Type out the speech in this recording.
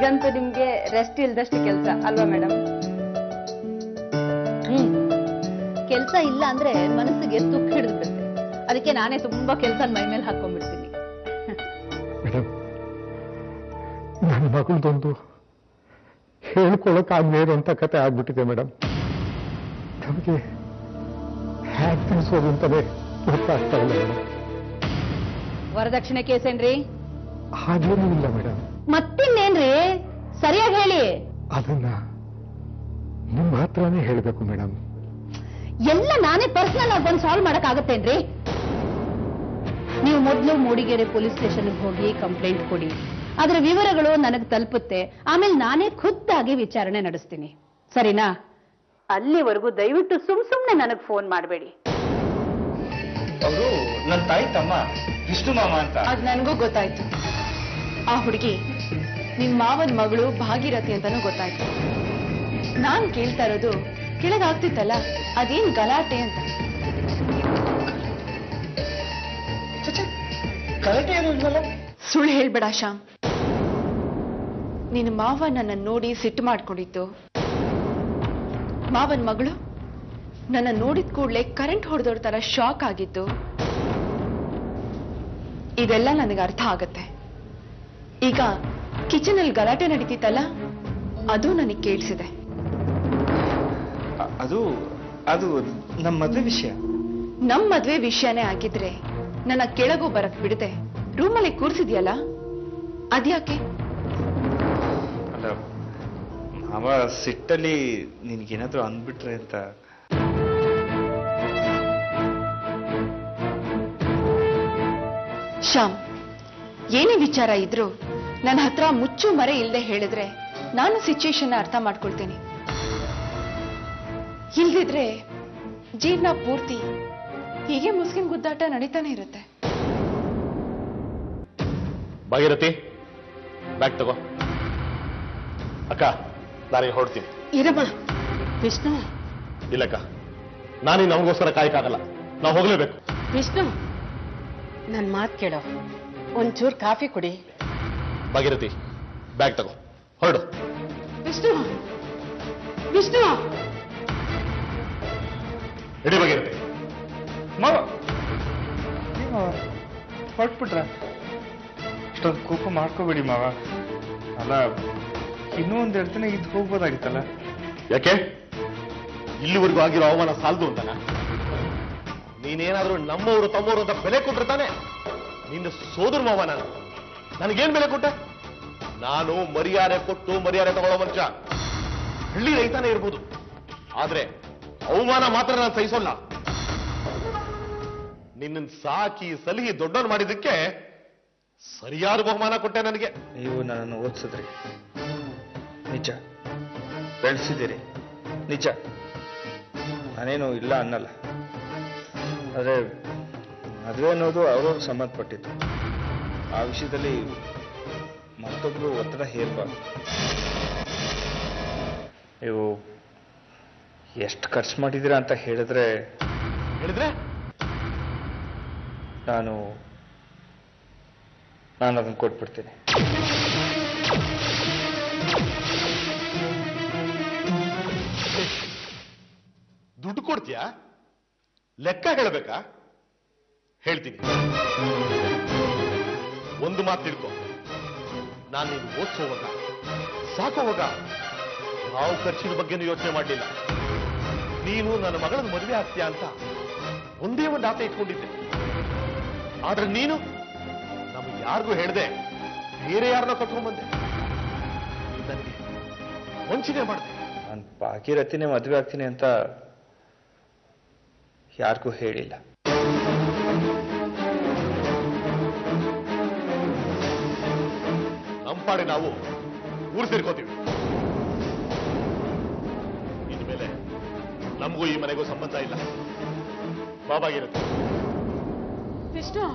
ಈಗಂತೂ ನಿಮ್ಗೆ ರೆಸ್ಟ್ ಇಲ್ದಷ್ಟು ಕೆಲಸ ಅಲ್ವಾ ಮೇಡಮ್? ಕೆಲಸ ಇಲ್ಲ ಅಂದ್ರೆ ಮನಸ್ಸಿಗೆ ತುಕ್ಕು ಹಿಡಿದ್ಬಿಡುತ್ತೆ. ಅದಕ್ಕೆ ನಾನೇ ತುಂಬಾ ಕೆಲಸ ಮೈ ಮೇಲೆ ಹಾಕೊಂಡ್ಬಿಡ್ತೀನಿ. ಮೇಡಮ್, ನನ್ನ ಮಗಳದೊಂದು ಹೇಳ್ಕೊಳಕ್ಕಾಗದೇ ಇರುವಂತ ಕತೆ ಆಗ್ಬಿಟ್ಟಿದೆ ಮೇಡಮ್. ನಮಗೆ ಹ್ಯಾಕ್ ತಿಳಿಸೋದು ಅಂತಾನೆ ಗೊತ್ತಾಗ್ತಾ ಇಲ್ಲ ಮೇಡಮ್. ವರದಕ್ಷಿಣೆ ಕೇಸೇನ್ರಿ? ಹಾಗೇನೂ ಇಲ್ಲ ಮೇಡಮ್. ಮತ್ತಿನ್ನೇನ್ರಿ? ಸರಿಯಾಗಿ ಹೇಳಿ. ಅದನ್ನ ನಿಮ್ಮ ಹತ್ರನೇ ಹೇಳ್ಬೇಕು ಮೇಡಮ್. ಎಲ್ಲ ನಾನೇ ಪರ್ಸನಲ್ ಆಗಿ ಬಂದು ಸಾಲ್ವ್ ಮಾಡಕ್ ಆಗತ್ತೇನ್ರಿ? ನೀವು ಮೊದಲು ಮೂಡಿಗೆರೆ ಪೊಲೀಸ್ ಸ್ಟೇಷನ್ಗೆ ಹೋಗಿ ಕಂಪ್ಲೇಂಟ್ ಕೊಡಿ. ಅದರ ವಿವರಗಳು ನನಗೆ ತಲುಪುತ್ತೆ. ಆಮೇಲೆ ನಾನೇ ಖುದ್ದಾಗಿ ವಿಚಾರಣೆ ನಡೆಸ್ತೀನಿ. ಸರಿನಾ? ಅಲ್ಲಿವರೆಗೂ ದಯವಿಟ್ಟು ಸುಮ್ನೆ ನನಗೆ ಫೋನ್ ಮಾಡಬೇಡಿ. ಅವರು ನನ್ನ ತಾಯಿ ತಮ್ಮ ವಿಷ್ಣು ಮಾಮ ಅಂತ. ಅದ್ ನನಗೂ ಗೊತ್ತಾಯ್ತು. ಆ ಹುಡುಗಿ ನಿಮ್ ಮಾವನ್ ಮಗಳು ಭಾಗೀರಥಿ ಅಂತಾನೂ ಗೊತ್ತಾಯ್ತು. ನಾನ್ ಕೇಳ್ತಾ ಇರೋದು ಕೆಳಗಾಗ್ತಿತ್ತಲ್ಲ ಅದೇನ್ ಗಲಾಟೆ ಅಂತ. ಗಲಾಟೆ ಏನು ಇಲ್ವಲ್ಲ? ಸುಳ್ಳು ಹೇಳ್ಬೇಡ ಶ್ಯಾಮ್. ನಿನ್ನ ಮಾವ ನನ್ನ ನೋಡಿ ಸಿಟ್ಟು ಮಾಡ್ಕೊಂಡಿತ್ತು. ಮಾವನ್ ಮಗಳು ನನ್ನ ನೋಡಿದ ಕೂಡಲೇ ಕರೆಂಟ್ ಹೊಡೆದೋರ್ ತರ ಶಾಕ್ ಆಗಿತ್ತು. ಇದೆಲ್ಲ ನನಗೆ ಅರ್ಥ ಆಗತ್ತೆ. ಈಗ ಕಿಚನ್ ಅಲ್ಲಿ ಗಲಾಟೆ ನಡೀತಿತ್ತಲ್ಲ ಅದು ನನಗೆ ಕೇಳಿಸಿದೆ. ಅದು ಅದು ನಮ್ಮ ಮದುವೆ ವಿಷಯ. ನಮ್ ಮದ್ವೆ ವಿಷಯನೇ ಆಗಿದ್ರೆ ನನ್ನ ಕೆಳಗೂ ಬರಕ್ ಬಿಡದೆ ರೂಮಲ್ಲಿ ಕೂರ್ಸಿದ್ಯಲ್ಲ, ಅದ್ಯಾಕೆ? ಅಲ್ಲ, ಮಾವ ಸಿಟ್ಟಲ್ಲಿ ನಿನ್ಗೇನಾದ್ರೂ ಅಂದ್ಬಿಟ್ರೆ ಅಂತ. ಶ್ಯಾಮ್, ಏನೇ ವಿಚಾರ ಇದ್ರು ನನ್ನ ಹತ್ರ ಮುಚ್ಚು ಮರೆ ಇಲ್ಲದೆ ಹೇಳಿದ್ರೆ ನಾನು ಸಿಚುಯೇಷನ್ ಅರ್ಥ ಮಾಡ್ಕೊಳ್ತೀನಿ. ಇಲ್ದಿದ್ರೆ ಜೀವನ ಪೂರ್ತಿ ಹೀಗೆ ಮುಸ್ಕಿನ್ ಗುದ್ದಾಟ ನಡೀತಾನೆ ಇರುತ್ತೆ. ಭಾಗೀರಥಿ, ಬ್ಯಾಗ್ ತಗೋ. ಅಕ್ಕ, ನಾನೀಗ ಹೊರಡ್ತೀನಿ. ಇರಮ್ಮ. ವಿಷ್ಣು. ಇಲ್ಲಕ್ಕ, ನಾನೀಗ ನಮಗೋಸ್ಕರ ಕಾಯಕ್ಕಾಗಲ್ಲ. ನಾವು ಹೋಗ್ಲೇಬೇಕು. ವಿಷ್ಣು, ನನ್ ಮಾತು ಕೇಳೋ. ಒಂಚೂರು ಕಾಫಿ ಕುಡಿ. ಭಾಗೀರಥಿ, ಬ್ಯಾಗ್ ತಗೋ, ಹೊರಡು. ವಿಷ್ಣು, ವಿಷ್ಣು. ಇಡೀ ಭಾಗೀರಥಿ. ಮಾವ ಹೊರಟ್ಬಿಟ್ರ? ಇಷ್ಟೊಂದು ಕೋಪ ಮಾಡ್ಕೋಬೇಡಿ ಮಾವ. ಅಲ್ಲ, ಇನ್ನೂ ಒಂದೆರಡು ದಿನ ಇದ್ದು ಹೋಗ್ಬೋದಾಗಿತ್ತಲ್ಲ. ಯಾಕೆ? ಇಲ್ಲಿವರೆಗೂ ಆಗಿರೋ ಅವಮಾನ ಸಾಲದು ಅಂತಾನ? ನೀನೇನಾದ್ರೂ ನಮ್ಮವರು ತಮ್ಮವರು ಅಂತ ಬೆಲೆ ಕೊಟ್ರೆ ತಾನೆ? ನಿನ್ನ ಸೋದರ ಮಾವ ನಾನು. ನನಗೇನ್ ಬೆಲೆ ಕೊಟ್ಟೆ? ನಾನು ಮರ್ಯಾದೆ ಕೊಟ್ಟು ಮರ್ಯಾದೆ ತಗೊಳ್ಳೋ ಮನುಷ್ಯ. ಹಳ್ಳಿ ರೈತಾನೆ ಇರ್ಬೋದು, ಆದ್ರೆ ಅವಮಾನ ಮಾತ್ರ ನಾನು ಸಹಿಸೋಲ್ಲ. ನಿನ್ನ ಸಾಕಿ ಸಲಿಹಿ ದೊಡ್ಡವನು ಮಾಡಿದ್ದಕ್ಕೆ ಸರಿಯಾದ ಬಹುಮಾನ ಕೊಟ್ಟೆ ನನಗೆ. ನೀವು ನನ್ನನ್ನು ಓದಿಸಿದ್ರಿ ನಿಜ, ಬೆಳೆಸಿದ್ದೀರಿ ನಿಜ, ನಾನೇನು ಇಲ್ಲ ಅನ್ನಲ್ಲ. ಆದರೆ ಮದುವೆ ಅನ್ನೋದು ಅವ್ರವ್ರು ಸಂಬಂಧಪಟ್ಟಿತ್ತು. ಆ ವಿಷಯದಲ್ಲಿ ಮತ್ತೊಬ್ರು ಒತ್ತಡ ಹೇರಬಾರ್ದು. ನೀವು ಎಷ್ಟು ಖರ್ಚು ಮಾಡಿದ್ದೀರಾ ಅಂತ ಹೇಳಿದ್ರೆ ನಾನು ಅದನ್ನು ಕೊಟ್ಬಿಡ್ತೀನಿ. ದುಡ್ಡು ಕೊಡ್ತೀಯಾ? ಲೆಕ್ಕ ಹೇಳಬೇಕಾ? ಹೇಳ್ತೀನಿ. ಒಂದು ಮಾತು ತಿಳ್ಕೊ, ನಾನು ನೀನು ಓದಿಸೋವಾಗ ಸಾಕೋವಾಗ ಯಾವ ಖರ್ಚಿನ ಬಗ್ಗೆನೂ ಯೋಚನೆ ಮಾಡಲಿಲ್ಲ. ನೀನು ನನ್ನ ಮಗಳನ್ನ ಮದುವೆ ಆಗ್ತೀಯಾ ಅಂತ ಒಂದೇ ಒಂದು ಆಸೆ ಇಟ್ಕೊಂಡಿದ್ದೆ. ಆದ್ರೆ ನೀನು ನಮಗೆ ಯಾರಿಗೂ ಹೇಳ್ದೆ ಬೇರೆ ಯಾರನ್ನ ಕಟ್ಕೊಂಡ್ಬಂದೆ. ನನಗೆ ವಂಚನೆ ಮಾಡಿದೆ. ನಾನು ಭಾಗೀರಥಿನೇ ಮದುವೆ ಆಗ್ತೀನಿ ಅಂತ ಯಾರಿಗೂ ಹೇಳಿಲ್ಲ. ನಮ್ಮ ಪಾಡೆ ನಾವು ಊರು ಸೇರ್ಕೋತೀವಿ. ಇನ್ಮೇಲೆ ನಮಗೂ ಈ ಮನೆಗೂ ಸಂಬಂಧ ಇಲ್ಲ. ಬಾಬಾಗಿರುತ್ತೆ. ವಿಷ್ಣು,